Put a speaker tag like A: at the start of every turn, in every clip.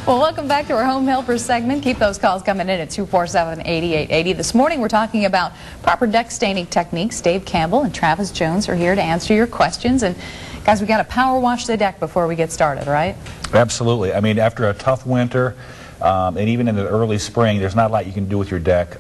A: Well, welcome back to our Home Helpers segment. Keep those calls coming in at 247-8880. This morning we're talking about proper deck staining techniques. Dave Campbell and Travis Jones are here to answer your questions. And guys, we got to power wash the deck before we get started, right?
B: Absolutely. I mean, after a tough winter, and even in the early spring, there's not a lot you can do with your deck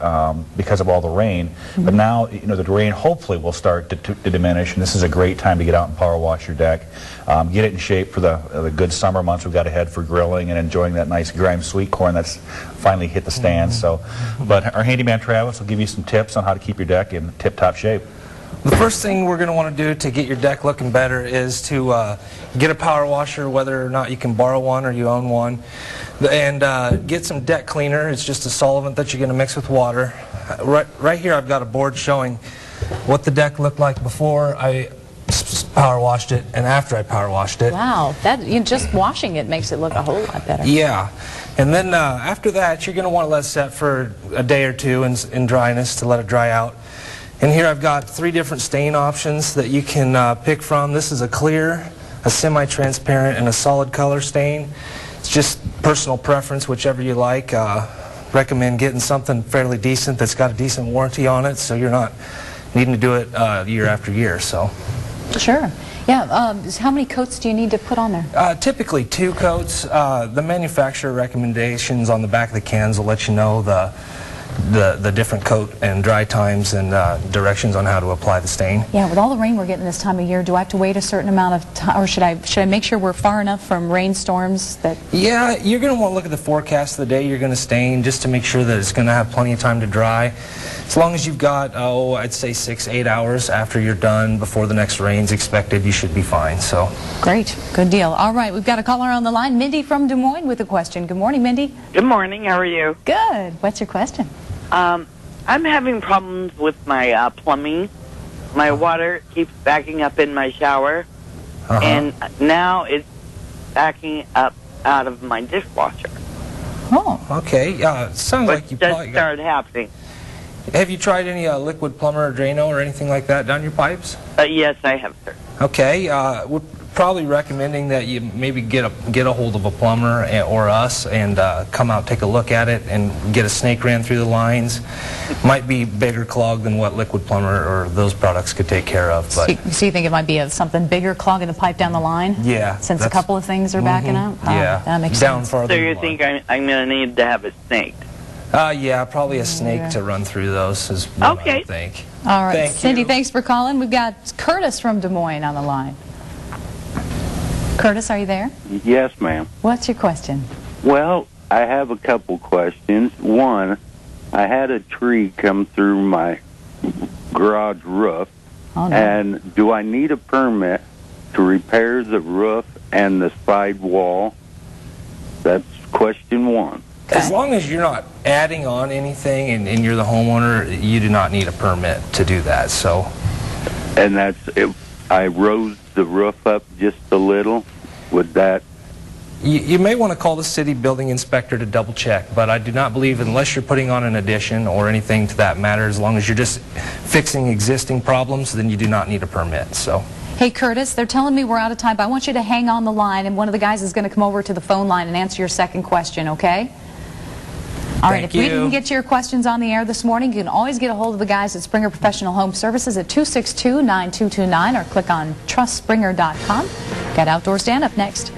B: because of all the rain. But now, you know, the rain hopefully will start to diminish, and this is a great time to get out and power wash your deck. Get it in shape for the good summer months we've got ahead for grilling and enjoying that nice grime sweet corn that's finally hit the stands. But our handyman Travis will give you some tips on how to keep your deck in tip-top shape.
C: The first thing we're going to want to do to get your deck looking better is to get a power washer, whether or not you can borrow one or you own one, and get some deck cleaner. It's just a solvent that you're going to mix with water. Right here I've got a board showing what the deck looked like before I power washed it and after I power washed it.
A: Wow, just washing it makes it look a whole lot better.
C: Yeah, and then after that you're going to want to let it set for a day or two in dryness to let it dry out. And here I've got 3 different stain options that you can pick from. This is a clear, a semi-transparent, and a solid color stain. It's just personal preference, whichever you like. Recommend getting something fairly decent that's got a decent warranty on it, so you're not needing to do it year after year. So.
A: Sure. Yeah. How many coats do you need to put on there?
C: Typically 2 coats. The manufacturer recommendations on the back of the cans will let you know the different coat and dry times and directions on how to apply the stain.
A: Yeah, with all the rain we're getting this time of year, do I have to wait a certain amount of time, or should I make sure we're far enough from rainstorms that...
C: Yeah, you're going to want to look at the forecast of the day you're going to stain just to make sure that it's going to have plenty of time to dry. As long as you've got, I'd say 6-8 hours after you're done before the next rain's expected, you should be fine. So
A: great, good deal. All right, we've got a caller on the line, Mindy from Des Moines, with a question. Good morning, Mindy.
D: Good morning. How are you?
A: Good. What's your question?
D: I'm having problems with my plumbing. My water keeps backing up in my shower, and now it's backing up out of my dishwasher.
A: Oh,
C: okay. Sounds like you probably
D: started happening.
C: Have you tried any liquid plumber or Drano or anything like that down your pipes?
D: Yes, I have, sir.
C: Okay. We're probably recommending that you maybe get a hold of a plumber or us and come out, take a look at it, and get a snake ran through the lines. Might be bigger clogged than what liquid plumber or those products could take care of. But
A: so you think it might be something bigger clogging the pipe down the line?
C: Yeah.
A: Since a couple of things are backing up?
C: Yeah.
A: That makes
C: down
A: sense.
C: farther.
D: So you think I'm going to need to have it snaked?
C: Yeah, probably a snake to run through those is what I would think.
A: All right. Cindy,
C: you.
A: thanks for calling. We've got Curtis from Des Moines on the line. Curtis, are you there?
E: Yes, ma'am.
A: What's your question?
E: Well, I have a couple questions. One, I had a tree come through my garage roof, and do I need a permit to repair the roof and the side wall? That's question one.
C: As long as you're not adding on anything and you're the homeowner, you do not need a permit to do that. So,
E: and that's it. I rose the roof up just a little. Would that...
C: You may want to call the city building inspector to double check, but I do not believe, unless you're putting on an addition or anything to that matter, as long as you're just fixing existing problems, then you do not need a permit. So.
A: Hey, Curtis, they're telling me we're out of time, but I want you to hang on the line, and one of the guys is going to come over to the phone line and answer your second question, okay? All right, if we didn't get to your questions on the air this morning, you can always get a hold of the guys at Springer Professional Home Services at 262-9229 or click on trustspringer.com. Got Outdoor Stand up next.